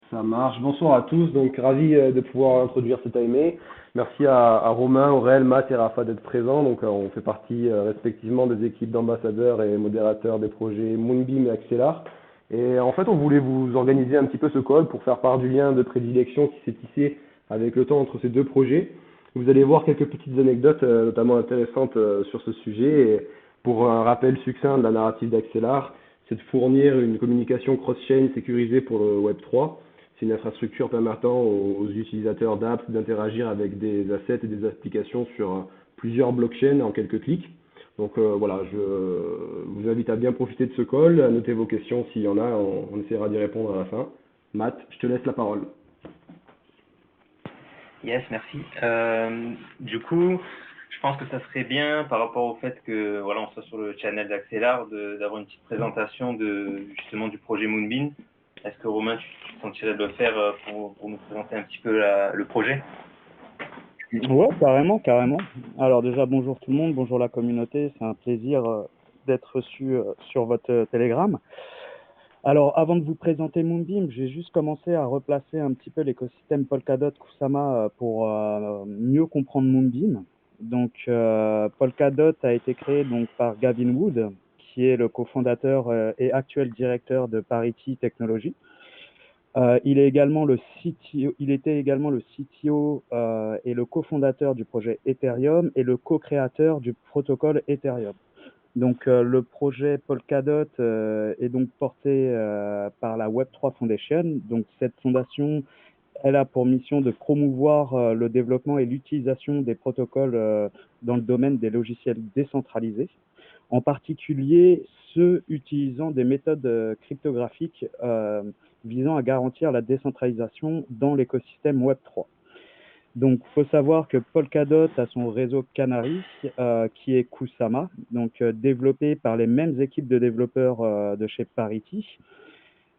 Ça marche. Bonsoir à tous. Donc, ravi de pouvoir introduire ce timé. Merci à Romain, Aurel, Matt et Rafa d'être présents. Donc, on fait partie respectivement des équipes d'ambassadeurs et modérateurs des projets Moonbeam et Axelar. Et en fait, on voulait vous organiser un petit peu ce call pour faire part du lien de prédilection qui s'est tissé avec le temps entre ces deux projets. Vous allez voir quelques petites anecdotes notamment intéressantes sur ce sujet. Et pour un rappel succinct de la narrative d'Axelar, c'est de fournir une communication cross-chain sécurisée pour le Web3. C'est une infrastructure permettant aux utilisateurs d'apps d'interagir avec des assets et des applications sur plusieurs blockchains en quelques clics. Donc voilà, je vous invite à bien profiter de ce call, à noter vos questions s'il y en a, on essaiera d'y répondre à la fin. Matt, je te laisse la parole. Yes, merci. Du coup, je pense que ça serait bien par rapport au fait que voilà, on soit sur le channel d'Axelar, d'avoir une petite présentation de justement du projet Moonbeam. Est-ce que Romain, tu te sentirais de le faire pour nous présenter un petit peu le projet? Ouais, carrément, carrément. Alors déjà, bonjour tout le monde, bonjour la communauté. C'est un plaisir d'être reçu sur votre Telegram. Alors, avant de vous présenter Moonbeam, j'ai juste commencé à replacer un petit peu l'écosystème Polkadot Kusama pour mieux comprendre Moonbeam. Donc, Polkadot a été créé donc par Gavin Wood, qui est le cofondateur et actuel directeur de Parity Technologies. Il était également le CTO et le cofondateur du projet Ethereum et le co-créateur du protocole Ethereum. Donc, le projet Polkadot est donc porté par la Web3 Foundation. Donc, cette fondation, elle a pour mission de promouvoir le développement et l'utilisation des protocoles dans le domaine des logiciels décentralisés, en particulier ceux utilisant des méthodes cryptographiques visant à garantir la décentralisation dans l'écosystème Web3. Donc, il faut savoir que Polkadot a son réseau Canary, qui est Kusama, donc développé par les mêmes équipes de développeurs de chez Parity.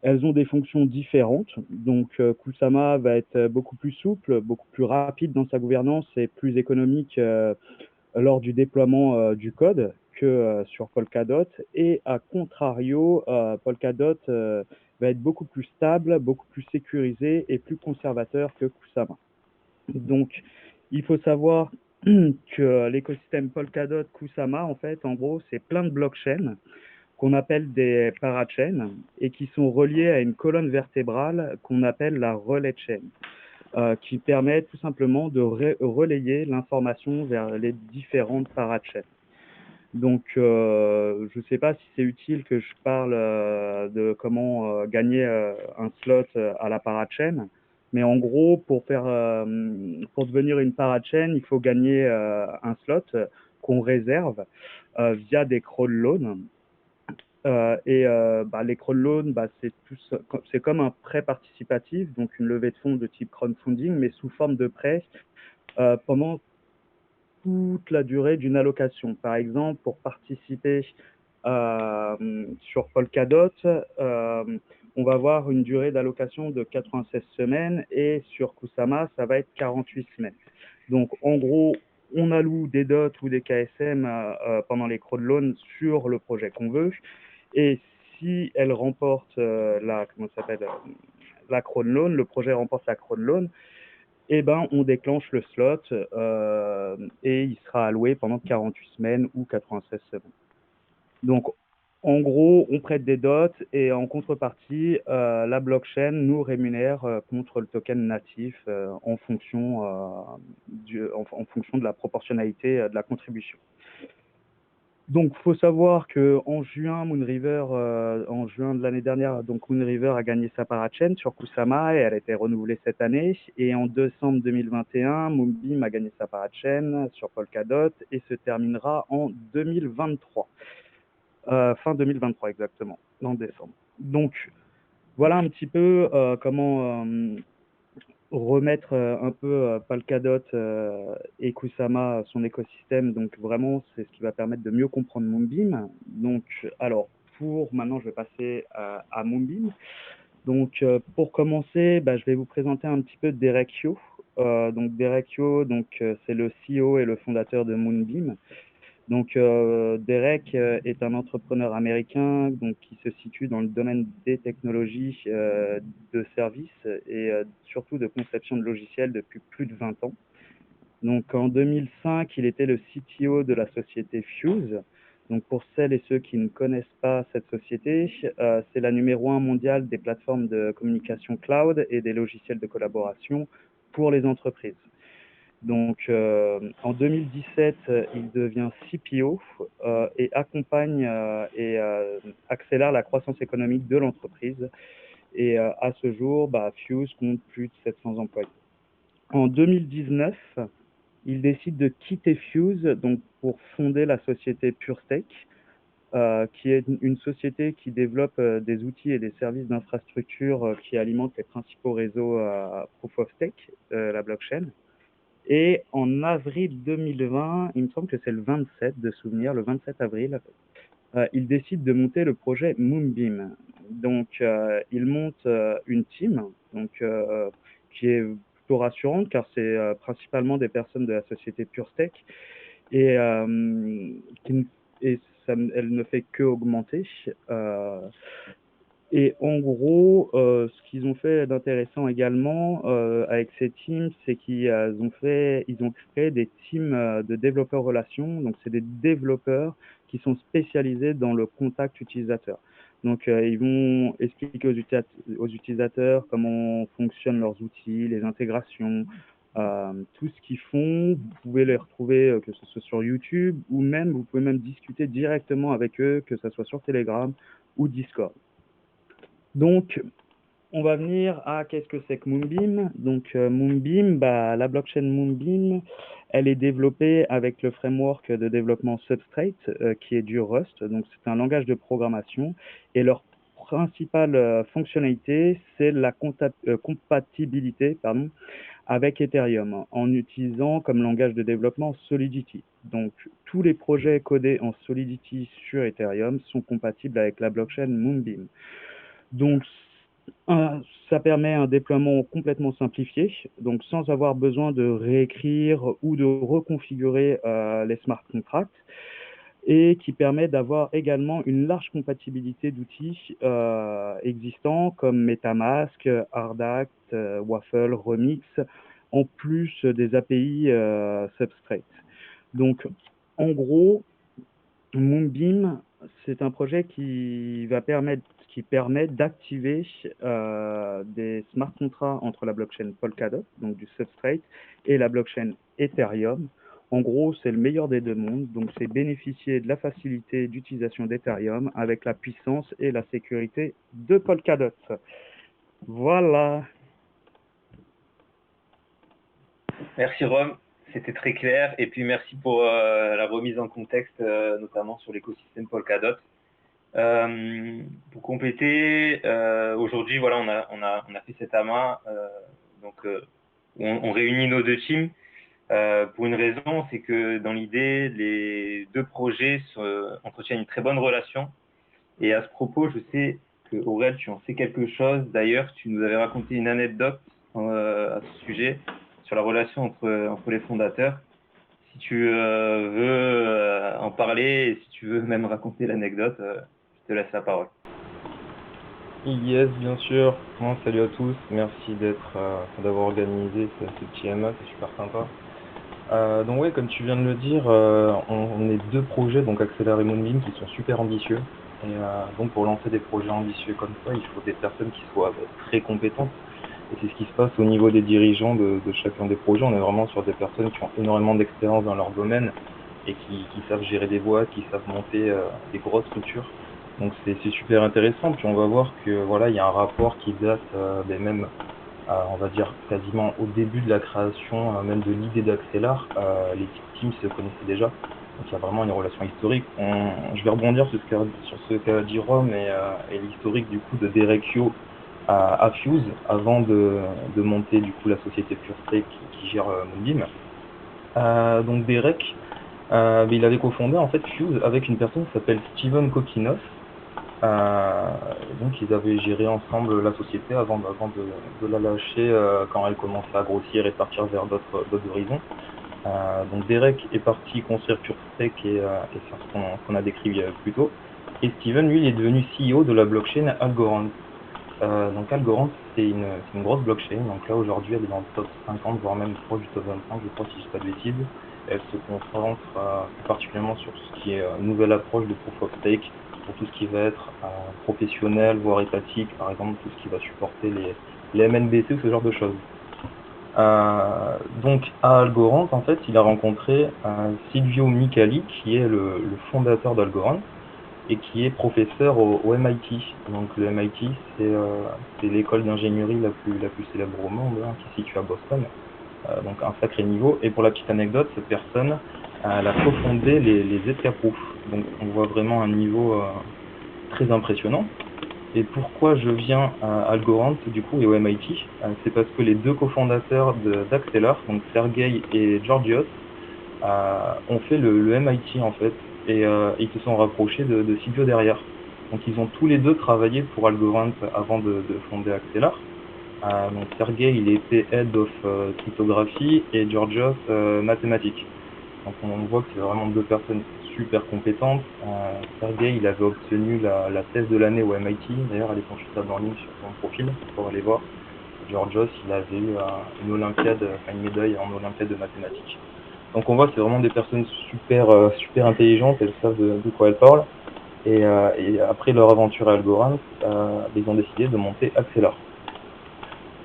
Elles ont des fonctions différentes. Donc, Kusama va être beaucoup plus souple, beaucoup plus rapide dans sa gouvernance et plus économique lors du déploiement du code que sur Polkadot. Et à contrario, Polkadot va être beaucoup plus stable, beaucoup plus sécurisé et plus conservateur que Kusama. Donc, il faut savoir que l'écosystème Polkadot Kusama, en fait, en gros, c'est plein de blockchains qu'on appelle des parachains et qui sont reliés à une colonne vertébrale qu'on appelle la relay chain, qui permet tout simplement de relayer l'information vers les différentes parachains. Donc, je ne sais pas si c'est utile que je parle de comment gagner un slot à la parachain, mais en gros, pour devenir une parachain, il faut gagner un slot qu'on réserve via des crawl loans. Les crawl loans, c'est comme un prêt participatif, donc une levée de fonds de type crowdfunding, mais sous forme de prêt pendant toute la durée d'une allocation. Par exemple, pour participer sur Polkadot, on va avoir une durée d'allocation de 96 semaines et sur Kusama, ça va être 48 semaines. Donc, en gros, on alloue des dots ou des KSM pendant les crowd loans sur le projet qu'on veut. Et si elle remporte la crowd loan, le projet remporte la crowd loan, eh ben, on déclenche le slot et il sera alloué pendant 48 semaines ou 96 semaines. Donc, en gros, on prête des dots et en contrepartie, la blockchain nous rémunère contre le token natif en fonction de la proportionnalité de la contribution. Donc, il faut savoir qu'en juin, en juin de l'année dernière, donc Moonriver a gagné sa parachain sur Kusama et elle a été renouvelée cette année. Et en décembre 2021, Moonbeam a gagné sa parachain sur Polkadot et se terminera en 2023. Fin 2023 exactement, en décembre. Donc, voilà un petit peu comment remettre un peu Polkadot et Kusama, son écosystème. Donc vraiment, c'est ce qui va permettre de mieux comprendre Moonbeam. Donc, alors, maintenant, je vais passer à Moonbeam. Donc, pour commencer, je vais vous présenter un petit peu Derek Yo. Donc, Derek Yo, c'est le CEO et le fondateur de Moonbeam. Donc, Derek est un entrepreneur américain donc, qui se situe dans le domaine des technologies de services et surtout de conception de logiciels depuis plus de 20 ans. Donc, en 2005, il était le CTO de la société Fuse. Donc, pour celles et ceux qui ne connaissent pas cette société, c'est la numéro 1 mondiale des plateformes de communication cloud et des logiciels de collaboration pour les entreprises. Donc, en 2017, il devient CPO et accompagne et accélère la croissance économique de l'entreprise. Et à ce jour, Fuse compte plus de 700 employés. En 2019, il décide de quitter Fuse donc pour fonder la société PureStake, qui est une société qui développe des outils et des services d'infrastructure qui alimentent les principaux réseaux Proof of Stake, la blockchain. Et en avril 2020, il me semble que c'est le 27 de souvenir, le 27 avril, il décide de monter le projet Moonbeam. Donc, il monte une team donc, qui est plutôt rassurante car c'est principalement des personnes de la société PureStake et, elle ne fait que augmenter. Et en gros, ce qu'ils ont fait d'intéressant également avec ces teams, c'est qu'ils ont créé des teams de développeurs relations. Donc, c'est des développeurs qui sont spécialisés dans le contact utilisateur. Donc, ils vont expliquer aux utilisateurs comment fonctionnent leurs outils, les intégrations, tout ce qu'ils font. Vous pouvez les retrouver, que ce soit sur YouTube ou même, vous pouvez même discuter directement avec eux, que ce soit sur Telegram ou Discord. Donc, on va venir à qu'est-ce que c'est que Moonbeam. Donc, Moonbeam, la blockchain Moonbeam, elle est développée avec le framework de développement Substrate, qui est du Rust. Donc, c'est un langage de programmation. Et leur principale fonctionnalité, c'est la compatibilité avec Ethereum, en utilisant comme langage de développement Solidity. Donc, tous les projets codés en Solidity sur Ethereum sont compatibles avec la blockchain Moonbeam. Donc, ça permet un déploiement complètement simplifié, donc sans avoir besoin de réécrire ou de reconfigurer les smart contracts, et qui permet d'avoir également une large compatibilité d'outils existants comme MetaMask, Ardact, Waffle, Remix, en plus des API Substrate. Donc, en gros, Moonbeam, c'est un projet qui permet d'activer des smart contracts entre la blockchain Polkadot, donc du Substrate, et la blockchain Ethereum. En gros, c'est le meilleur des deux mondes, donc c'est bénéficier de la facilité d'utilisation d'Ethereum avec la puissance et la sécurité de Polkadot. Voilà. Merci Rome, c'était très clair. Et puis merci pour la remise en contexte, notamment sur l'écosystème Polkadot. Pour compléter, aujourd'hui, voilà, on a fait cet amas, on réunit nos deux teams pour une raison, c'est que dans l'idée, les deux projets entretiennent une très bonne relation. Et à ce propos, je sais que Aurel, tu en sais quelque chose. D'ailleurs, tu nous avais raconté une anecdote à ce sujet sur la relation entre les fondateurs. Si tu veux en parler et si tu veux même raconter l'anecdote, je te laisse la parole. Yes, bien sûr. Bon, salut à tous. Merci d'avoir organisé ce petit MA, c'est super sympa. Donc ouais, comme tu viens de le dire, on est deux projets, donc Accélère et Moonbeam, qui sont super ambitieux. Et donc pour lancer des projets ambitieux comme ça, il faut des personnes qui soient très compétentes. Et c'est ce qui se passe au niveau des dirigeants de chacun des projets. On est vraiment sur des personnes qui ont énormément d'expérience dans leur domaine et qui savent gérer des boîtes, qui savent monter des grosses structures. Donc c'est super intéressant. Puis on va voir que voilà, il y a un rapport qui date même, on va dire quasiment au début de la création, même de l'idée d'Accélar. Les teams se connaissaient déjà. Donc il y a vraiment une relation historique. Je vais rebondir sur ce qu'a dit Rome et l'historique du coup de Derek Yo à Fuse avant de monter du coup la société PureStake qui gère Moonbeam. Donc Derek, il avait cofondé en fait Fuse avec une personne qui s'appelle Steven Kokinoff. Donc ils avaient géré ensemble la société avant de la lâcher quand elle commençait à grossir et partir vers d'autres horizons. Donc Derek est parti construire PureStake et faire ce qu'on a décrit plus tôt. Et Steven, lui, il est devenu CEO de la blockchain Algorand. Donc Algorand, c'est une grosse blockchain. Donc là, aujourd'hui, elle est dans le top 50, voire même proche du top 25, je crois, si je dis pas de bêtises. Elle se concentre plus particulièrement sur tout ce qui est nouvelle approche de Proof of Stake, pour tout ce qui va être professionnel, voire étatique, par exemple, tout ce qui va supporter les MNBC ou ce genre de choses. Donc à Algorand, en fait, il a rencontré Silvio Micali, qui est le fondateur d'Algorand et qui est professeur au MIT. Donc le MIT, c'est l'école d'ingénierie la plus célèbre au monde, hein, qui se situe à Boston. Donc un sacré niveau. Et pour la petite anecdote, cette personne, elle a cofondé les Zcaproof. Donc on voit vraiment un niveau très impressionnant. Et pourquoi je viens à Algorand du coup et au MIT, c'est parce que les deux cofondateurs d'Axelar, donc Sergey et Georgios, ont fait le MIT en fait, et ils se sont rapprochés de Silvio derrière. Donc ils ont tous les deux travaillé pour Algorand avant de fonder Axelar. Donc Sergey, il était Head of Cryptography et Georgios mathématiques. Donc on voit que c'est vraiment deux personnes super compétentes. Sergey, il avait obtenu la thèse de l'année au MIT. D'ailleurs, elle est consultable en ligne sur son profil pour aller voir. Georgios, il avait eu une Olympiade, enfin une médaille en Olympiade de mathématiques. Donc on voit que c'est vraiment des personnes super intelligentes, elles savent de quoi elles parlent. Et après leur aventure à Algorand, ils ont décidé de monter Axelar.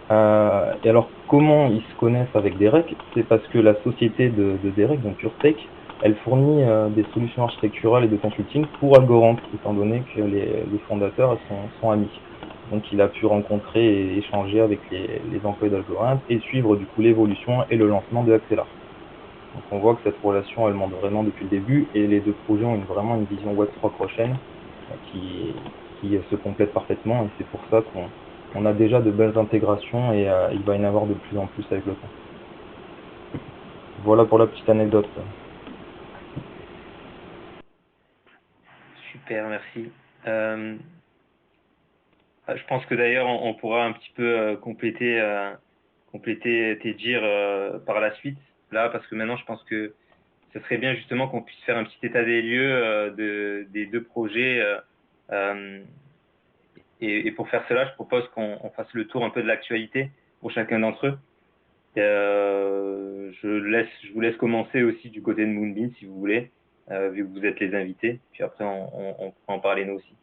Et alors, comment ils se connaissent avec Derek? C'est parce que la société de Derek, donc PureStake, elle fournit des solutions architecturales et de consulting pour Algorand, étant donné que les fondateurs sont amis. Donc, il a pu rencontrer et échanger avec les employés d'Algorand et suivre du coup l'évolution et le lancement de Axelar. Donc, on voit que cette relation, elle monte vraiment depuis le début et les deux projets ont vraiment une vision Web3 prochaine qui se complète parfaitement, et c'est pour ça qu'on a déjà de belles intégrations et il va y en avoir de plus en plus avec le temps. Voilà pour la petite anecdote. Super, merci. Je pense que d'ailleurs on pourra un petit peu compléter tes dires par la suite, là, parce que maintenant je pense que ce serait bien justement qu'on puisse faire un petit état des lieux des deux projets. Et pour faire cela, je propose qu'on fasse le tour un peu de l'actualité pour chacun d'entre eux. Je vous laisse commencer aussi du côté de Moonbeam si vous voulez, vu que vous êtes les invités. Puis après, on pourra en parler nous aussi.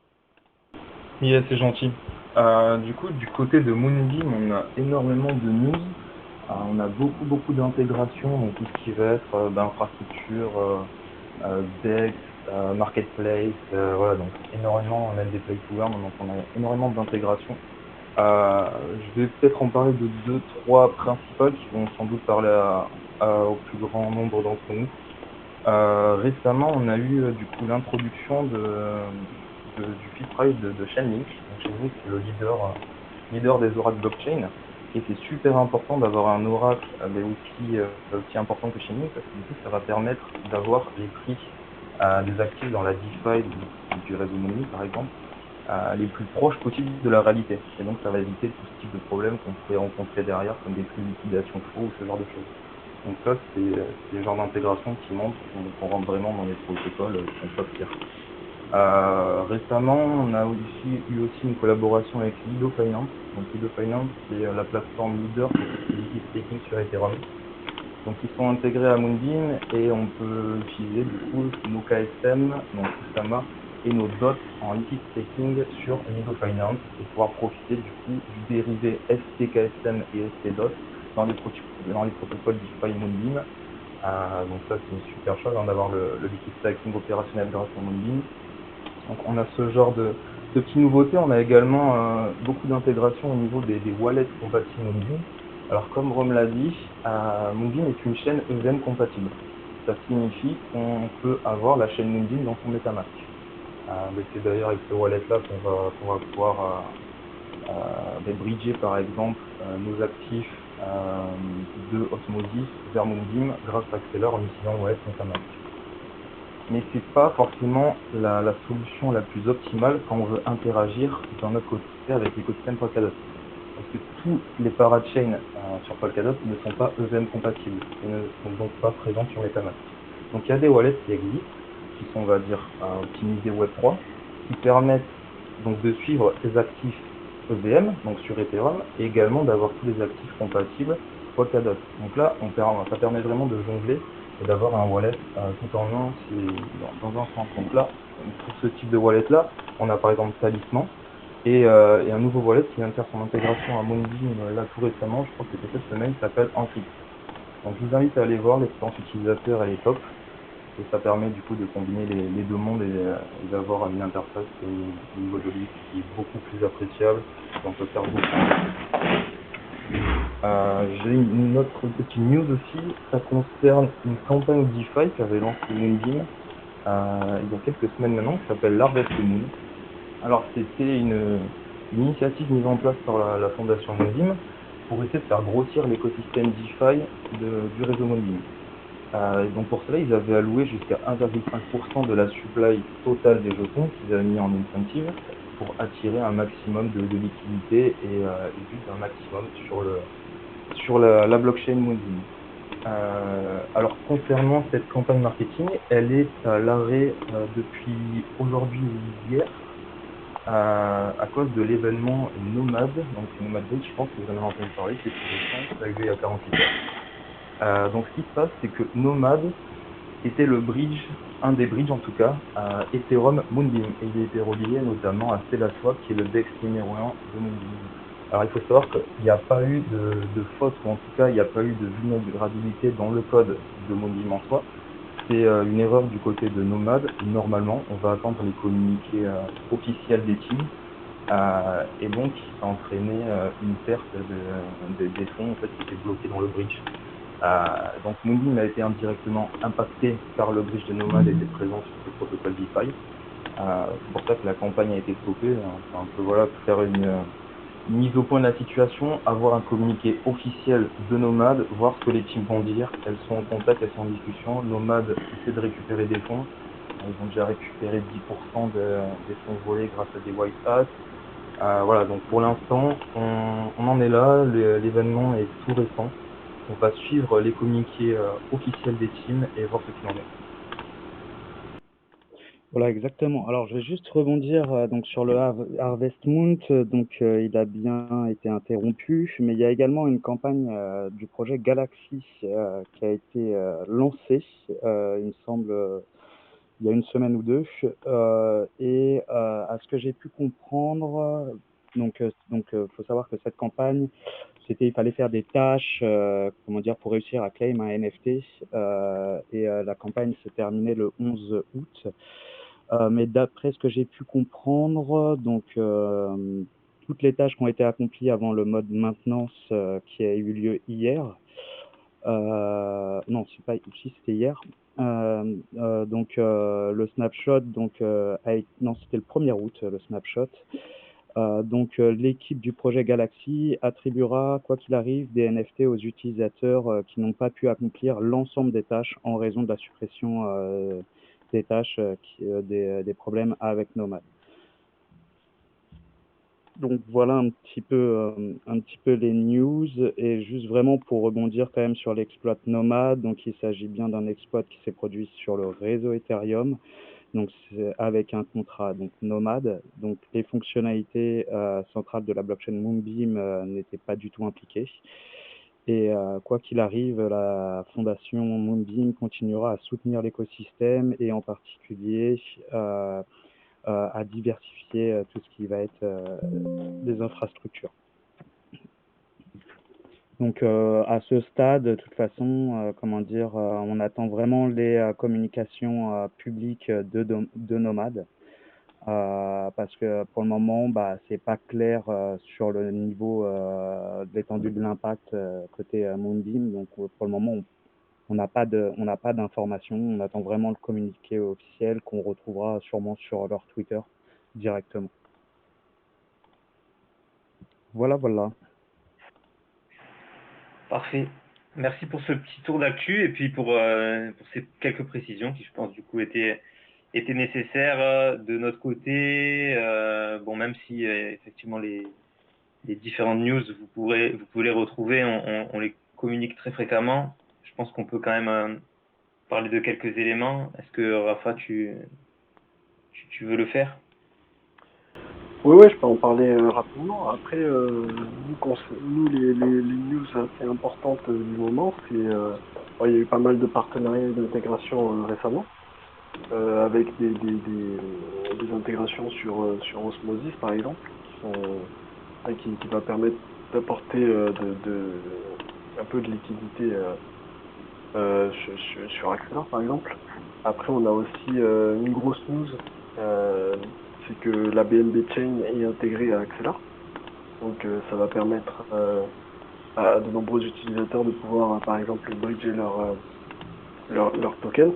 Yeah, c'est gentil. Du coup, du côté de Moonbeam, on a énormément de news. On a beaucoup d'intégration, donc tout ce qui va être d'infrastructure, DEX, marketplace, voilà, donc énormément, on a des play to earn, donc on a énormément d'intégration. Je vais peut-être en parler de 2-3 principales qui vont sans doute parler au plus grand nombre d'entre nous. Récemment, on a eu du coup l'introduction du feed de Chainlink. Donc Chainlink, c'est le leader des oracles blockchain. Et c'est super important d'avoir un oracle mais aussi important que Chainlink, parce que du coup, ça va permettre d'avoir les prix des actifs dans la DeFi du réseau Moonbeam, par exemple, les plus proches possibles de la réalité. Et donc, ça va éviter tout ce type de problèmes qu'on pourrait rencontrer derrière, comme des prix de liquidation faux ou ce genre de choses. Donc ça, c'est le genre d'intégration qui montre qu'on rentre vraiment dans les protocoles qui sont top tier. Récemment, on a eu une collaboration avec Lido Finance. Donc Lido Finance, c'est la plateforme leader pour tout ce qui est liquid staking sur Ethereum. Donc ils sont intégrés à Moonbeam et on peut utiliser du coup nos KSM, donc Kusama, et nos DOT en liquid staking sur Lido Finance et pouvoir profiter du coup du dérivé STKSM et STDOT dans les protocoles DeFi Moonbeam. Donc ça, c'est une super chose d'avoir le liquid stacking opérationnel grâce à Moonbeam. Donc on a ce genre de petites nouveautés. On a également beaucoup d'intégration au niveau des wallets compatibles Moonbeam. Alors comme Rome l'a dit, Moonbeam est une chaîne EVM compatible. Ça signifie qu'on peut avoir la chaîne Moonbeam dans son MetaMask. C'est d'ailleurs avec ce wallet-là qu'on va pouvoir bridger par exemple nos actifs de Osmosis vers Moonbeam grâce à Axelar en utilisant le wallet MetaMask. Mais c'est pas forcément la solution la plus optimale quand on veut interagir dans notre côté avec l'écosystème Polkadot. Parce que tous les parachains sur Polkadot ne sont pas EVM compatibles et ne sont donc pas présents sur MetaMask. Donc il y a des wallets qui existent, qui sont, on va dire, optimisés Web3, qui permettent donc de suivre ces actifs EVM, donc sur Ethereum, et également d'avoir tous les actifs compatibles Polkadot. Donc là, ça permet vraiment de jongler et d'avoir un wallet tout en un dans un sens. Donc là, pour ce type de wallet-là, on a par exemple Talisman et un nouveau wallet qui vient de faire son intégration à Moonbeam là tout récemment, je crois que c'était cette semaine, qui s'appelle Ampli. Donc je vous invite à aller voir, l'expérience utilisateur elle est top et ça permet du coup de combiner les deux mondes et d'avoir une interface au niveau de l'UX qui est beaucoup plus appréciable et on peut faire beaucoup. J'ai une autre petite news aussi, ça concerne une campagne DeFi qu'avait lancé Moonbeam il y a quelques semaines maintenant, qui s'appelle l'Harvest Moon. Alors c'était une initiative mise en place par la fondation Moonbeam pour essayer de faire grossir l'écosystème DeFi du réseau Moonbeam. Donc pour cela, ils avaient alloué jusqu'à 1,5% de la supply totale des jetons qu'ils avaient mis en incentive pour attirer un maximum de liquidité et juste un maximum sur la blockchain Moonbeam. Alors concernant cette campagne marketing, elle est à l'arrêt depuis aujourd'hui ou hier à cause de l'événement Nomad. Donc c'est Nomad Day, je pense que vous en avez entendu parler, c'est tout récent, ça a eu lieu il y a 48 heures. Donc ce qui se passe, c'est que Nomad était un des bridges en tout cas, à Ethereum Moonbeam. Et il a été relié notamment à StellaSwap, qui est le DEX numéro 1 de Moonbeam. Alors il faut savoir qu'il n'y a pas eu de faute, ou en tout cas il n'y a pas eu de vulnérabilité dans le code de Moonbeam en soi. C'est une erreur du côté de Nomad. Normalement, on va attendre les communiqués officiels des teams. Et donc, ça a entraîné une perte des fonds en fait, qui étaient bloqués dans le bridge. Donc Moonbeam a été indirectement impacté par le bridge de Nomad et était présent sur ce protocole DeFi. C'est pour ça que la campagne a été stoppée. Enfin, on peut voilà, faire une mise au point de la situation, avoir un communiqué officiel de Nomad, voir ce que les teams vont dire. Elles sont en contact, elles sont en discussion. Nomad essaie de récupérer des fonds. Ils ont déjà récupéré 10% des fonds volés grâce à des white hats. Voilà, donc pour l'instant, on en est là. L'événement est tout récent. On va suivre les communiqués officiels des teams et voir ce qu'il en est. Voilà, exactement. Alors, je vais juste rebondir donc sur le Harvest Moon. Donc, il a bien été interrompu, mais il y a également une campagne du projet Galaxy qui a été lancée, il me semble, il y a une semaine ou deux. Et à ce que j'ai pu comprendre, faut savoir que cette campagne, il fallait faire des tâches, comment dire, pour réussir à claim un NFT. Et la campagne s'est terminée le 11 août. Mais d'après ce que j'ai pu comprendre, donc toutes les tâches qui ont été accomplies avant le mode maintenance qui a eu lieu hier, non, c'est pas si c'était hier. Le snapshot, non, c'était le 1er août, le snapshot. L'équipe du projet Galaxy attribuera, quoi qu'il arrive, des NFT aux utilisateurs qui n'ont pas pu accomplir l'ensemble des tâches en raison de la suppression des tâches, des problèmes avec Nomad. Donc voilà un petit peu les news et juste vraiment pour rebondir quand même sur l'exploit Nomad. Donc il s'agit bien d'un exploit qui s'est produit sur le réseau Ethereum. Donc c'est avec un contrat donc Nomad. Donc les fonctionnalités centrales de la blockchain Moonbeam n'étaient pas du tout impliquées. Et quoi qu'il arrive, la fondation Moonbeam continuera à soutenir l'écosystème et en particulier à diversifier tout ce qui va être des infrastructures. Donc à ce stade, de toute façon, on attend vraiment les communications publiques de Nomad. Parce que pour le moment, c'est pas clair sur le niveau de l'étendue de l'impact côté Moonbeam. Donc pour le moment, on n'a pas d'informations. On attend vraiment le communiqué officiel qu'on retrouvera sûrement sur leur Twitter directement. Voilà. Parfait. Merci pour ce petit tour d'actu et puis pour ces quelques précisions qui, je pense, du coup, étaient nécessaires de notre côté. Bon, même si effectivement les différentes news, vous pouvez les retrouver, on les communique très fréquemment. Je pense qu'on peut quand même parler de quelques éléments. Est-ce que Rafa, tu veux le faire? Oui, ouais, je peux en parler rapidement. Après, nous les news assez importantes du moment, il y a eu pas mal de partenariats et d'intégration récemment, avec des intégrations sur Osmosis par exemple, qui va permettre d'apporter un peu de liquidité sur Axelar par exemple. Après, on a aussi une grosse news, euh, c'est que la BNB Chain est intégrée à Axelar. Donc ça va permettre à de nombreux utilisateurs de pouvoir, par exemple, bridger leur token,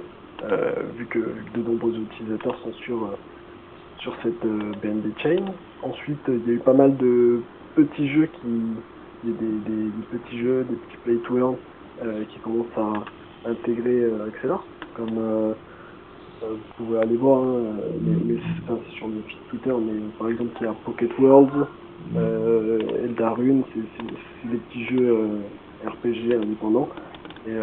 vu que de nombreux utilisateurs sont sur cette BNB Chain. Ensuite, il y a eu pas mal de petits jeux il y a des petits jeux, des petits play to earn qui commencent à intégrer Axelar, comme vous pouvez aller voir, hein, c'est sur le feed Twitter, mais par exemple, il y a Pocket Worlds, Eldarune, c'est des petits jeux RPG indépendants. Et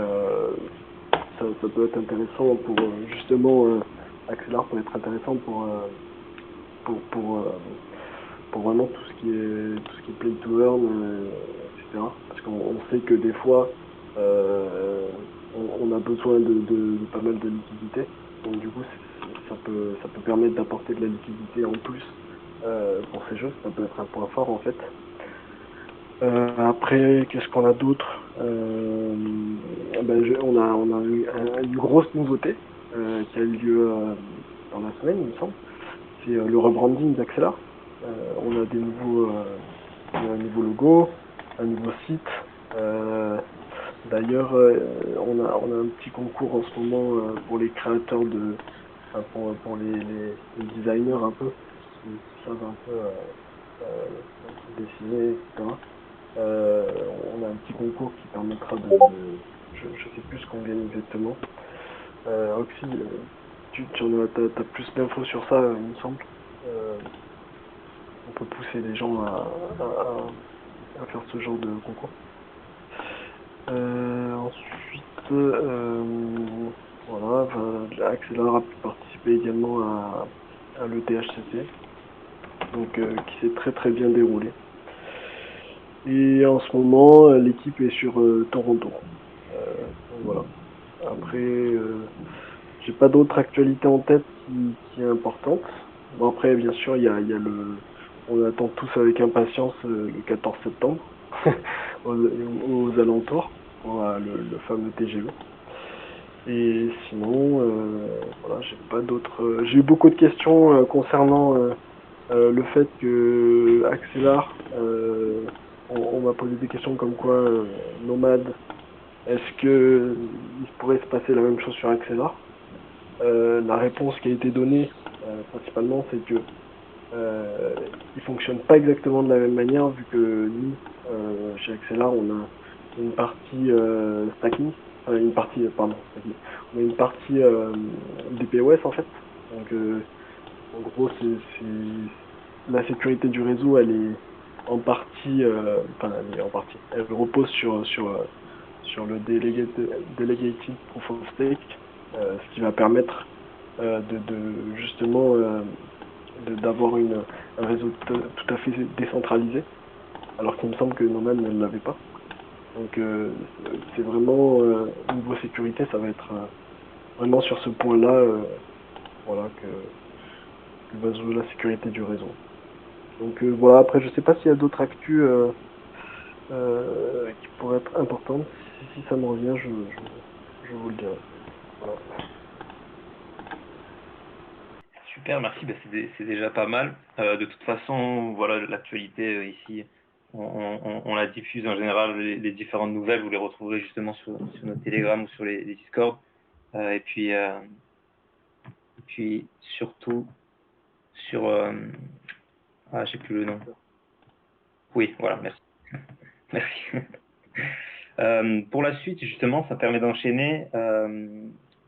ça peut être intéressant pour justement, Axelar peut être intéressant pour, pour, euh, pour vraiment tout ce qui est play to earn, etc. Parce qu'on sait que des fois, euh, on a besoin de pas mal de liquidité. Donc du coup, ça peut permettre d'apporter de la liquidité en plus pour ces jeux. Ça peut être un point fort en fait. Après, qu'est-ce qu'on a d'autre? On a eu une grosse nouveauté qui a eu lieu dans la semaine, il me semble. C'est le rebranding d'Axelar. On a un nouveau logo, un nouveau site. Euh, D'ailleurs, on a un petit concours en ce moment pour les créateurs pour les designers un peu, qui savent un peu euh, dessiner, etc. Euh, on a un petit concours qui permettra je sais plus ce qu'on gagne exactement. Oxy, t'as plus d'infos sur ça, il me semble. Euh, on peut pousser les gens à faire ce genre de concours. Ensuite, voilà, Axelar a pu participer également à l'ETHCC, donc qui s'est très très bien déroulé. Et en ce moment, l'équipe est sur Toronto. Donc voilà. Après, j'ai pas d'autre actualité en tête qui est importante. Bon après, bien sûr, on attend tous avec impatience le 14 septembre aux alentours pour le fameux TGE. Et sinon, voilà, j'ai pas d'autres. J'ai eu beaucoup de questions concernant le fait que Axelar, on m'a posé des questions comme quoi Nomad, est-ce que il pourrait se passer la même chose sur Axelar? La réponse qui a été donnée principalement, c'est que il fonctionne pas exactement de la même manière vu que nous, chez Axelar, on a une partie stacking, une partie, pardon, stacking. On a une partie DPoS en fait. Donc en gros, la sécurité du réseau, elle est en partie, elle est en partie. Elle repose sur le delegated proof of stake, ce qui va permettre justement d'avoir un réseau tout à fait décentralisé, alors qu'il me semble que Nomad ne l'avait pas. Donc c'est vraiment niveau sécurité, ça va être vraiment sur ce point-là, voilà que va se jouer la sécurité du réseau. Donc voilà, après je sais pas s'il y a d'autres actus qui pourraient être importantes. Si ça me revient, je vous le dirai. Voilà. Super, merci. Ben, c'est déjà pas mal. De toute façon, voilà, l'actualité ici, on la diffuse en général. Les différentes nouvelles, vous les retrouverez justement sur notre Telegram ou sur les Discord. Et puis surtout sur... j'ai plus le nom. Oui, voilà, merci. Merci. Pour la suite, justement, ça permet d'enchaîner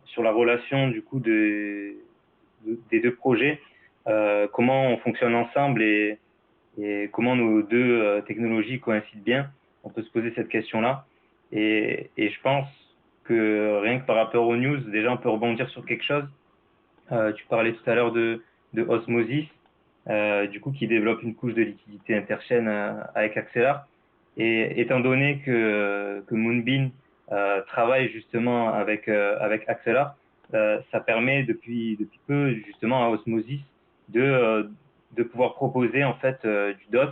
sur la relation du coup des deux projets, comment on fonctionne ensemble et et comment nos deux technologies coïncident bien. On peut se poser cette question-là. Et je pense que rien que par rapport aux news, déjà on peut rebondir sur quelque chose. Tu parlais tout à l'heure de Osmosis, du coup qui développe une couche de liquidité interchaîne avec Axelar. Et étant donné que Moonbeam travaille justement avec Axelar, ça permet depuis peu justement à Osmosis de pouvoir proposer en fait du DOT.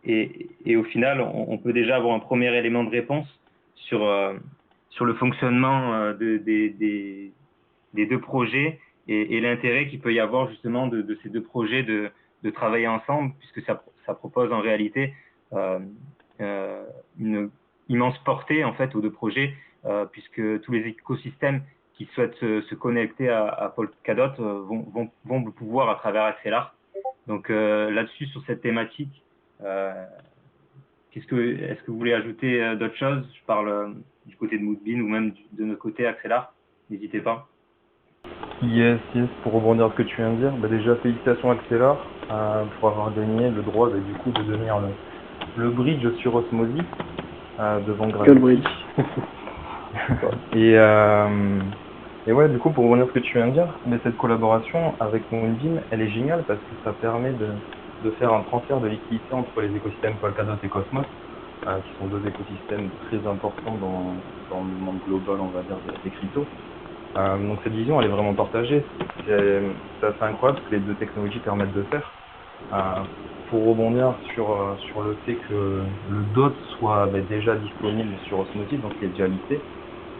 Et au final, on peut déjà avoir un premier élément de réponse sur le fonctionnement des deux projets et l'intérêt qu'il peut y avoir justement de ces deux projets de travailler ensemble, puisque ça propose en réalité une immense portée en fait aux deux projets, puisque tous les écosystèmes qui souhaitent se connecter à Polkadot vont le pouvoir à travers Axelar. Donc là-dessus, sur cette thématique, est-ce que vous voulez ajouter d'autres choses? Je parle du côté de Moonbeam ou même de notre côté Axelar. N'hésitez pas. Yes, pour rebondir à ce que tu viens de dire, déjà félicitations Axelar pour avoir gagné le droit du coup de devenir le bridge sur Osmosis devant Gravity. Quel bridge. Et ouais, du coup pour rebondir à ce que tu viens de dire, cette collaboration avec Moonbeam, elle est géniale parce que ça permet de faire un transfert de liquidité entre les écosystèmes Polkadot et Cosmos, qui sont deux écosystèmes très importants dans le monde global, on va dire, des cryptos. Donc cette vision, elle est vraiment partagée. C'est assez incroyable ce que les deux technologies permettent de faire. Pour rebondir sur le fait que le DOT soit déjà disponible sur Osmosis, donc qui est déjà listé.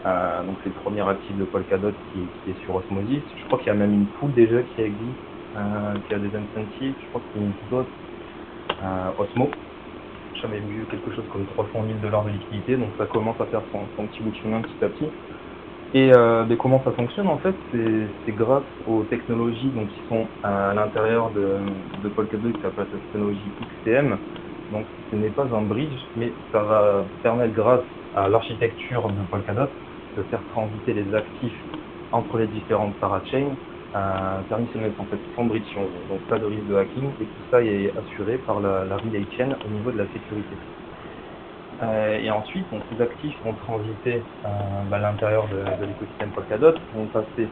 Donc c'est le premier actif de Polkadot qui est sur Osmosis. Je crois qu'il y a même une pool déjà qui existe, qui a des incentives. Je crois que c'est une DOT Osmo. J'avais vu quelque chose comme 300 000 $ de liquidité, donc ça commence à faire son petit bout de chemin petit à petit. Et comment ça fonctionne en fait, c'est grâce aux technologies donc, qui sont à l'intérieur de Polkadot, qui s'appelle la technologie XCM. Donc ce n'est pas un bridge, mais ça va permettre grâce à l'architecture de Polkadot de faire transiter les actifs entre les différentes parachains, permissionnel en fait, sans bridge, donc pas de risque de hacking, et tout ça est assuré par la relay chain au niveau de la sécurité. Et ensuite, donc, ces actifs vont transiter à l'intérieur de l'écosystème Polkadot, vont passer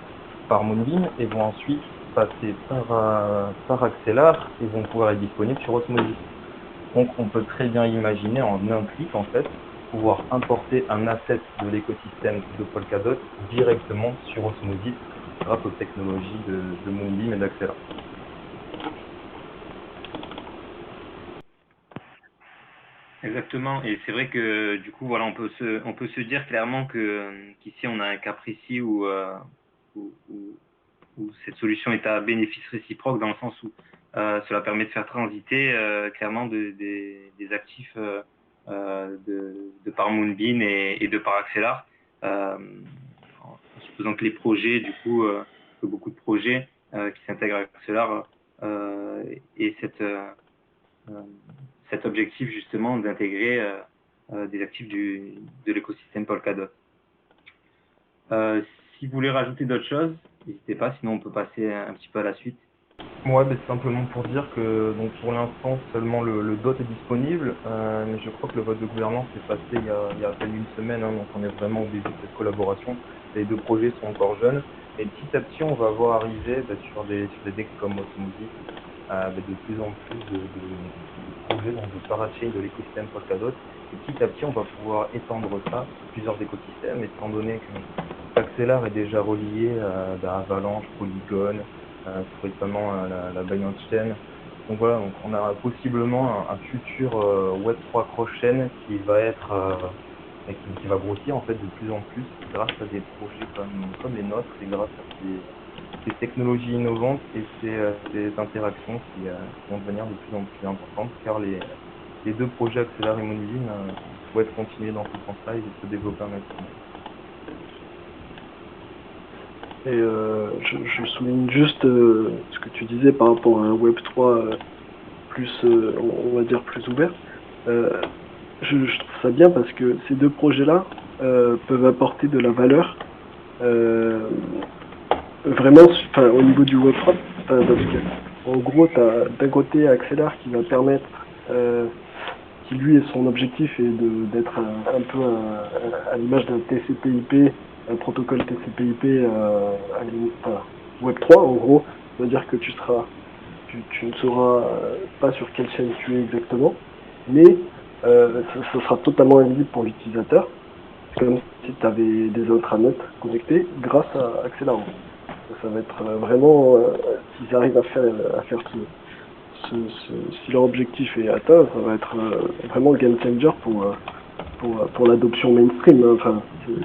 par Moonbeam et vont ensuite passer par Axelar et vont pouvoir être disponibles sur Osmosis. Donc on peut très bien imaginer en un clic en fait pouvoir importer un asset de l'écosystème de Polkadot directement sur Osmosis grâce aux technologies de Moonbeam et d'Axelar. Exactement, et c'est vrai que du coup voilà on peut se dire clairement qu'ici on a un cas précis où cette solution est à bénéfice réciproque dans le sens où cela permet de faire transiter clairement des actifs de par Moonbeam et de par Axelar, en supposant que les projets du coup que beaucoup de projets qui s'intègrent à Axelar et cet objectif justement d'intégrer des actifs de l'écosystème Polkadot. Si vous voulez rajouter d'autres choses, n'hésitez pas, sinon on peut passer un petit peu à la suite. Ouais, simplement pour dire que donc pour l'instant seulement le DOT est disponible, mais je crois que le vote de gouvernance est passé il y a à peine une semaine, donc on est vraiment au début de cette collaboration. Les deux projets sont encore jeunes, et petit à petit on va voir arriver sur des decks comme Osmosis, avec de plus en plus de projets, donc de parachain de l'écosystème Polkadot, et petit à petit on va pouvoir étendre ça à plusieurs écosystèmes, étant donné que Axelar est déjà relié à Avalanche, Polygon, récemment la Binance Chain. Donc voilà, donc on a possiblement un futur Web3 cross-chain qui va être qui va grossir en fait de plus en plus grâce à des projets comme les nôtres et grâce à ces technologies innovantes et ces interactions qui vont devenir de plus en plus importantes car les deux projets Axelar et Moonbeam souhaitent continuer dans ce sens-là et se développer un maximum. Et je souligne juste ce que tu disais par rapport à un Web3 plus, on va dire, plus ouvert. Je trouve ça bien parce que ces deux projets-là peuvent apporter de la valeur vraiment au niveau du Web3. Parce que En gros, tu as d'un côté Axelar qui va permettre, qui lui, son objectif est d'être un peu à l'image d'un TCP/IP, un protocole TCP/IP enfin, Web3 en gros. C'est-à-dire que tu ne sauras pas sur quelle chaîne tu es exactement, mais ce sera totalement invisible pour l'utilisateur. C'est comme si tu avais des intranets connectés grâce à Axelar. Ça va être vraiment, s'ils arrivent à faire si leur objectif est atteint, ça va être vraiment le game changer pour l'adoption mainstream. Enfin,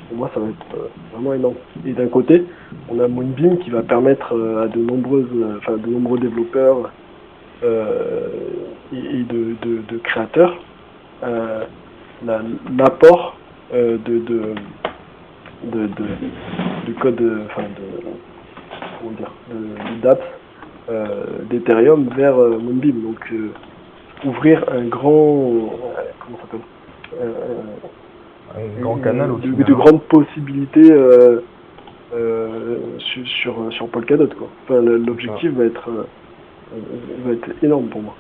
pour moi, ça va être vraiment énorme. Et d'un côté, on a Moonbeam qui va permettre à de nombreux développeurs et de créateurs l'apport de code, comment dire, de dApps d'Ethereum vers Moonbeam. Donc ouvrir un grand, comment ça s'appelle, Un grand canal au final. de grandes possibilités sur Polkadot, quoi. Enfin, l'objectif va être énorme pour moi.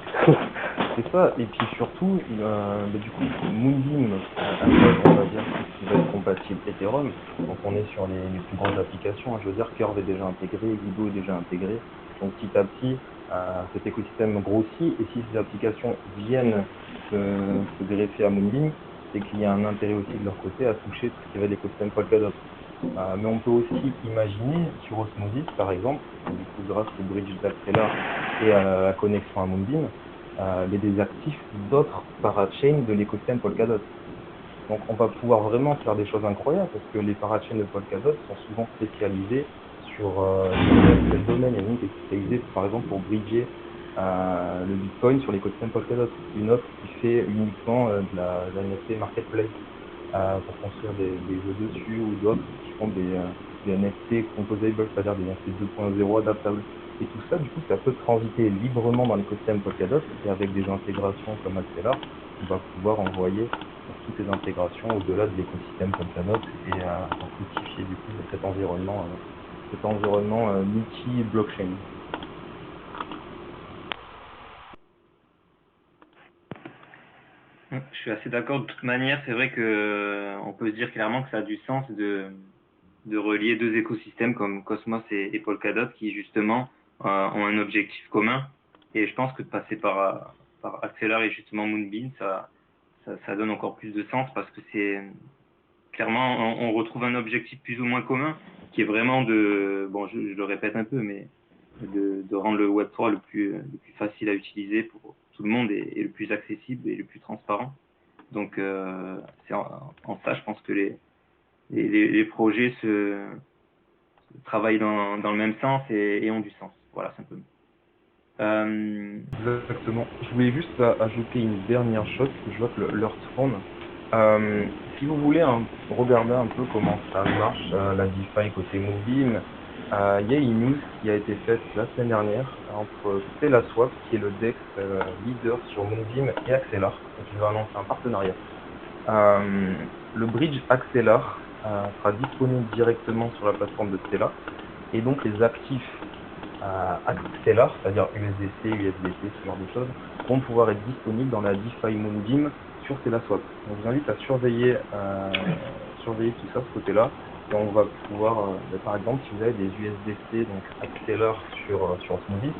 C'est ça, et puis surtout, du coup, Moonbeam intègre, on va dire, tout ce qui va être compatible Ethereum. Donc on est sur les plus grandes applications. Je veux dire, Curve est déjà intégré, Guido est déjà intégré. Donc petit à petit, cet écosystème grossit, et si ces applications viennent se greffer à Moonbeam, c'est qu'il y a un intérêt aussi de leur côté à toucher tout ce qui va être l'écosystème Polkadot. Mais on peut aussi imaginer sur Osmosis, par exemple, du coup grâce au bridge d'Axelar et à la connexion à Moonbeam, les désactifs d'autres parachains de l'écosystème Polkadot. Donc on va pouvoir vraiment faire des choses incroyables parce que les parachains de Polkadot sont souvent spécialisés sur tel domaine. Il y en a une qui est spécialisée par exemple pour bridger le Bitcoin sur l'écosystème Polkadot. Une autre qui fait uniquement de la NFT marketplace pour construire des jeux dessus, ou d'autres qui font des NFT composable, c'est-à-dire des NFT 2.0 adaptables. Et tout ça, du coup, ça peut transiter librement dans l'écosystème Polkadot, et avec des intégrations comme Axelar, on va pouvoir envoyer toutes ces intégrations au-delà de l'écosystème Polkadot et fructifier du coup de cet environnement multi-blockchain. Je suis assez d'accord. De toute manière, c'est vrai que on peut se dire clairement que ça a du sens de relier deux écosystèmes comme Cosmos et Polkadot qui justement ont un objectif commun. Et je pense que de passer par Axelar et justement Moonbeam, ça donne encore plus de sens parce que c'est clairement on retrouve un objectif plus ou moins commun qui est vraiment je le répète un peu, mais de rendre le Web3 le plus facile à utiliser pour tout le monde et le plus accessible et le plus transparent. Donc c'est en ça, je pense que les projets se travaillent dans le même sens et ont du sens. Voilà, simplement. Exactement. Je voulais juste ajouter une dernière chose, parce que je vois que l'heure tourne. Si vous voulez regarder un peu comment ça marche, la DeFi côté Moonbeam, il y a une news qui a été faite la semaine dernière entre StellaSwap, qui est le DEX leader sur Moonbeam, et Axelar, qui va annoncer un partenariat. Le bridge Axelar sera disponible directement sur la plateforme de Stella, et donc les actifs Axelar, c'est-à-dire USDC, USDT, ce genre de choses, vont pouvoir être disponibles dans la DeFi Moonbeam sur StellaSwap. Donc je vous invite à surveiller tout ça, ce côté-là, et on va pouvoir, par exemple, si vous avez des USDC, donc Axelar sur Osmosis,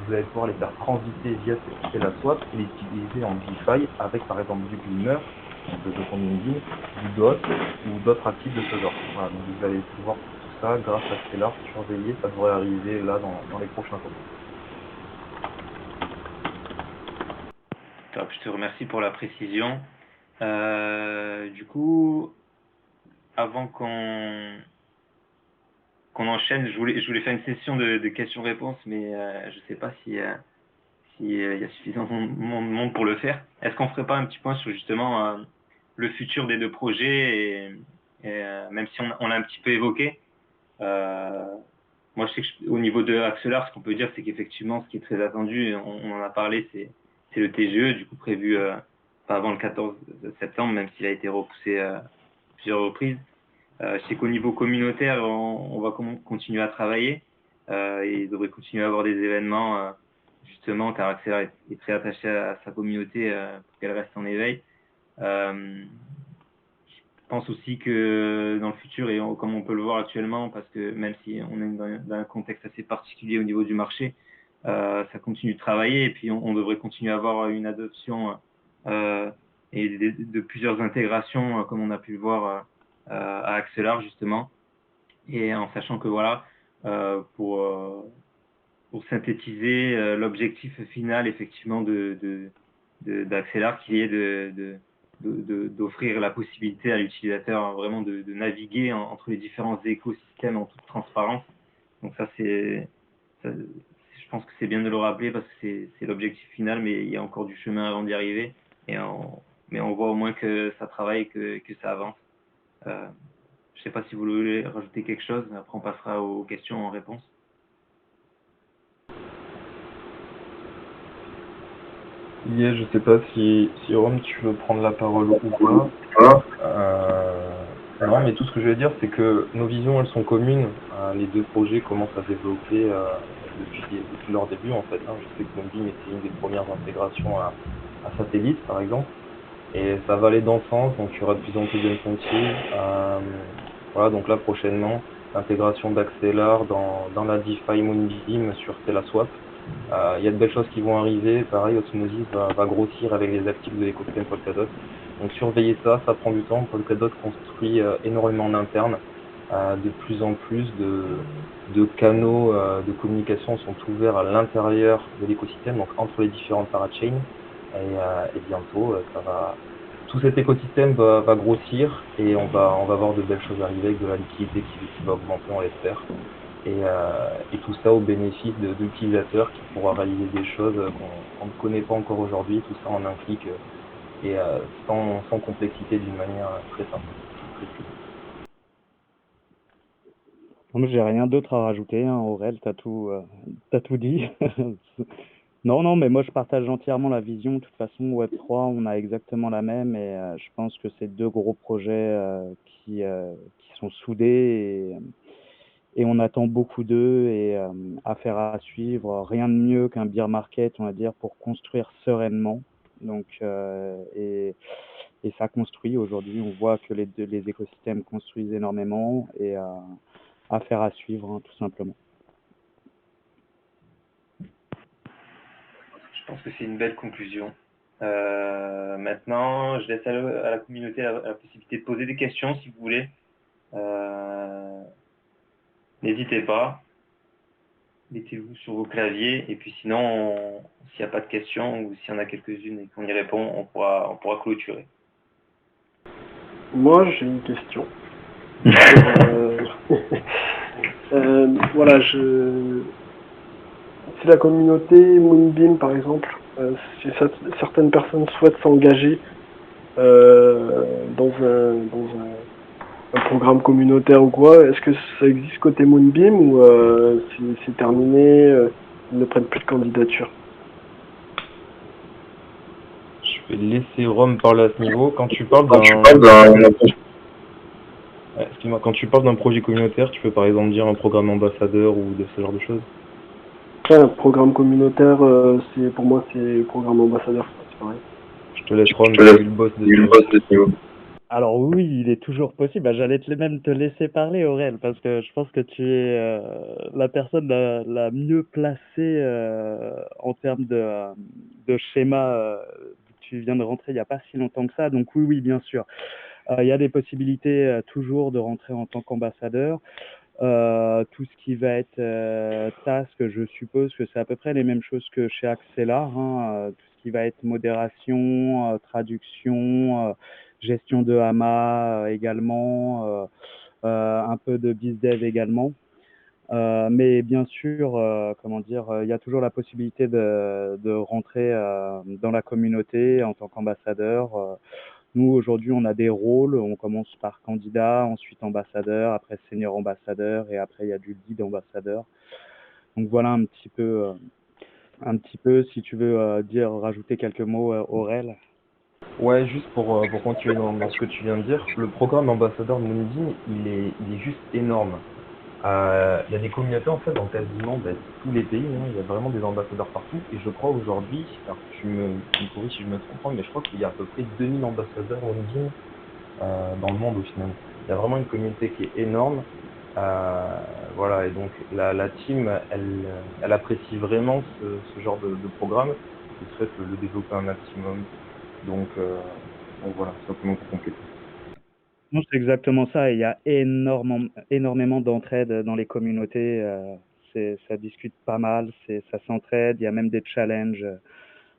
vous allez pouvoir les faire transiter via StellaSwap et les utiliser en DeFi avec par exemple du Glimmer, donc le token Moonbeam, du DOT ou d'autres actifs de ce genre. Voilà, donc vous allez pouvoir tout ça grâce à Stellar, surveiller, ça devrait arriver là dans les prochains jours. Top, je te remercie pour la précision. Du coup, avant qu'on enchaîne, je voulais faire une session de questions-réponses, mais je sais pas si y a suffisamment de monde pour le faire. Est-ce qu'on ferait pas un petit point sur justement le futur des deux projets et même si on l'a un petit peu évoqué, moi je sais que au niveau de Axelar, ce qu'on peut dire, c'est qu'effectivement, ce qui est très attendu, on en a parlé, c'est le TGE, du coup prévu pas avant le 14 septembre, même s'il a été repoussé plusieurs reprises. Je sais qu'au niveau communautaire, on va continuer à travailler. et il devrait continuer à avoir des événements, justement, car Axelar est très attaché à sa communauté pour qu'elle reste en éveil. Je pense aussi que dans le futur, et comme on peut le voir actuellement, parce que même si on est dans un contexte assez particulier au niveau du marché, ça continue de travailler et puis on devrait continuer à avoir une adoption et de plusieurs intégrations, comme on a pu le voir à Axelar justement, et en sachant que voilà, pour synthétiser l'objectif final effectivement d'Axelar, qui est d'offrir la possibilité à l'utilisateur vraiment de naviguer entre les différents écosystèmes en toute transparence. Donc ça, je pense que c'est bien de le rappeler parce que c'est l'objectif final, mais il y a encore du chemin avant d'y arriver. Mais on voit au moins que ça travaille et que ça avance. Je ne sais pas si vous voulez rajouter quelque chose, après on passera aux questions en réponse. Je sais pas si Rome, tu veux prendre la parole ou pas. Non, mais tout ce que je vais dire, c'est que nos visions, elles sont communes. Les deux projets commencent à se développer depuis leur début, en fait. Je sais que Moonbeam était une des premières intégrations à satellite, par exemple. Et ça va aller dans ce sens, donc il y aura de plus en plus d'incentives. Voilà, donc là, prochainement, l'intégration d'Axelar dans la DeFi Moonbeam sur TelaSwap. Il y a de belles choses qui vont arriver. Pareil, Osmosis va grossir avec les actifs de l'écosystème Polkadot. Donc surveillez ça prend du temps. Polkadot construit énormément en interne. De plus en plus de canaux de communication sont ouverts à l'intérieur de l'écosystème, donc entre les différentes parachains. Et bientôt, tout cet écosystème va grossir et on va voir de belles choses arriver avec de la liquidité qui va augmenter, on l'espère. Et tout ça au bénéfice d'utilisateurs qui pourra réaliser des choses qu'on ne connaît pas encore aujourd'hui, tout ça en un clic et sans complexité, d'une manière très simple. Très fluide. Moi, j'ai rien d'autre à rajouter, Aurel, t'as tout dit. Non, mais moi je partage entièrement la vision. De toute façon, Web3, on a exactement la même et je pense que c'est deux gros projets qui sont soudés et on attend beaucoup d'eux et affaire à suivre. Rien de mieux qu'un bear market, on va dire, pour construire sereinement. Donc, et ça construit aujourd'hui. On voit que les écosystèmes construisent énormément et affaire à suivre, tout simplement. Je pense que c'est une belle conclusion. Maintenant, je laisse à la communauté la possibilité de poser des questions si vous voulez. N'hésitez pas. Mettez-vous sur vos claviers et puis sinon, s'il n'y a pas de questions ou s'il y en a quelques-unes et qu'on y répond, on pourra clôturer. Moi, j'ai une question. Voilà, si la communauté Moonbeam, par exemple, si certaines personnes souhaitent s'engager dans un programme communautaire ou quoi, est-ce que ça existe côté Moonbeam ou c'est terminé, ils ne prennent plus de candidature? Je vais laisser Rome parler à ce niveau. Quand tu parles excuse-moi, quand tu parles d'un projet communautaire, tu peux par exemple dire un programme ambassadeur ou de ce genre de choses? Un programme communautaire, pour moi, c'est programme ambassadeur, c'est pareil. Je te laisse Rome, tu es le boss de ce niveau. Alors oui, il est toujours possible. J'allais même te laisser parler, Aurel, parce que je pense que tu es la personne la mieux placée en termes de schéma. Tu viens de rentrer il n'y a pas si longtemps que ça, donc oui, bien sûr. Il y a des possibilités toujours de rentrer en tant qu'ambassadeur. Tout ce qui va être task, je suppose que c'est à peu près les mêmes choses que chez Axelar, tout ce qui va être modération, traduction, gestion de AMA également, un peu de BizDev également. Mais bien sûr, il y a toujours la possibilité de rentrer dans la communauté en tant qu'ambassadeur. Nous, aujourd'hui, on a des rôles. On commence par candidat, ensuite ambassadeur, après senior ambassadeur et après, il y a du lead ambassadeur. Donc voilà un petit peu, si tu veux rajouter quelques mots, Aurel. Ouais, juste pour continuer dans ce que tu viens de dire, le programme ambassadeur de Moonbeam, il est juste énorme. Il y a des communautés en fait dans quasiment tous les pays, hein. Il y a vraiment des ambassadeurs partout. Et je crois aujourd'hui, alors tu me corriges si je me trompe, mais je crois qu'il y a à peu près 2000 ambassadeurs LinkedIn dans le monde au final. Il y a vraiment une communauté qui est énorme. Voilà, et donc la team, elle apprécie vraiment ce genre de programme qui souhaite le développer un maximum. Donc voilà, simplement pour compléter. Non, c'est exactement ça. Il y a énormément d'entraide dans les communautés. Ça discute pas mal, ça s'entraide. Il y a même des challenges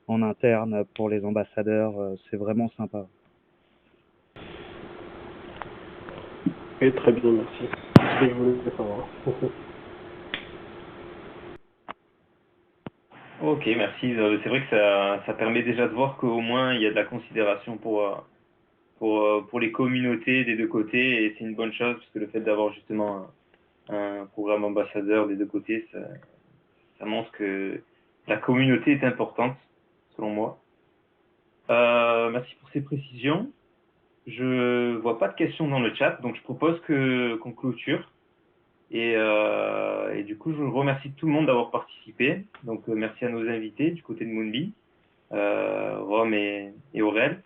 en interne pour les ambassadeurs. C'est vraiment sympa. Et très bien, merci. C'est ce que je voulais savoir. Ok, merci. C'est vrai que ça permet déjà de voir qu'au moins il y a de la considération pour les communautés des deux côtés et c'est une bonne chose parce que le fait d'avoir justement un programme ambassadeur des deux côtés, ça montre que la communauté est importante, selon moi. Merci pour ces précisions. Je vois pas de questions dans le chat, donc je propose qu'on clôture. Et du coup, je remercie tout le monde d'avoir participé. Donc, merci à nos invités du côté de Moonbee, Rome et Aurel.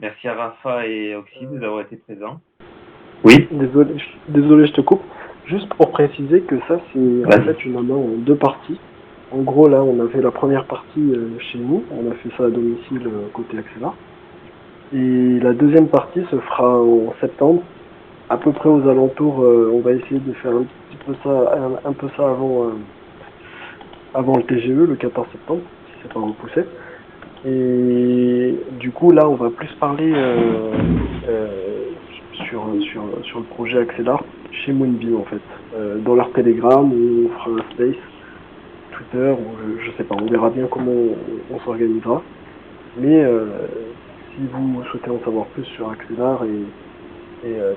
Merci à Rafa et Oxy d'avoir été présents. Oui. Désolé, je te coupe. Juste pour préciser que ça, c'est en fait une main en deux parties. En gros, là, on a fait la première partie chez nous. On a fait ça à domicile côté Axela. Et la deuxième partie se fera en septembre. À peu près aux alentours, on va essayer de faire un peu ça avant le TGE, le 14 septembre, si c'est pas repoussé. Et du coup, là, on va plus parler sur le projet Axelar chez Moonbeam, en fait. Dans leur Telegram, où on fera un space, Twitter, ou je sais pas, on verra bien comment on s'organisera. Mais si vous souhaitez en savoir plus sur Axelar et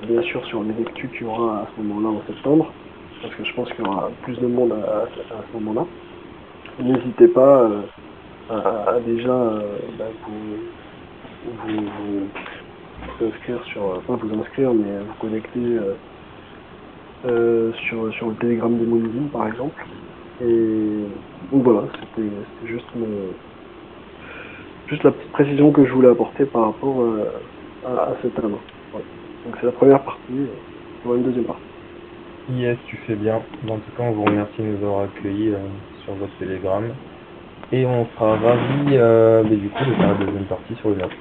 bien sûr sur les actus qu'il y aura à ce moment-là en septembre, parce que je pense qu'il y aura plus de monde à ce moment-là, n'hésitez pas à déjà vous inscrire pas vous inscrire, mais vous connecter sur le Telegram de Moonbeam par exemple. Et donc voilà, c'était juste la petite précision que je voulais apporter par rapport à cette année. Voilà. Donc c'est la première partie, il y aura une deuxième partie. Yes, tu fais bien. En tout cas, on vous remercie de nous avoir accueillis sur votre Telegram. Et on sera ravis du coup de faire la deuxième partie sur une app.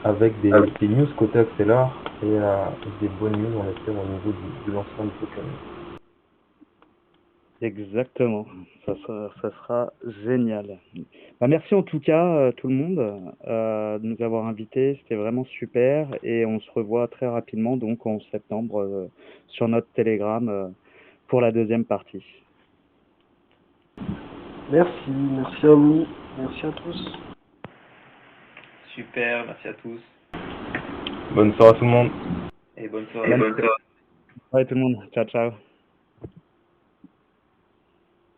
Avec des news côté Axelar et des bonnes news, on espère, au niveau de lancement du token. Exactement. Ça sera génial. Merci en tout cas, tout le monde, de nous avoir invités. C'était vraiment super. Et on se revoit très rapidement, donc en septembre, sur notre Telegram pour la deuxième partie. Merci à vous, merci à tous. Super, merci à tous. Bonne soirée à tout le monde. Et bonne soirée. Ouais, tout le monde. Ciao, ciao.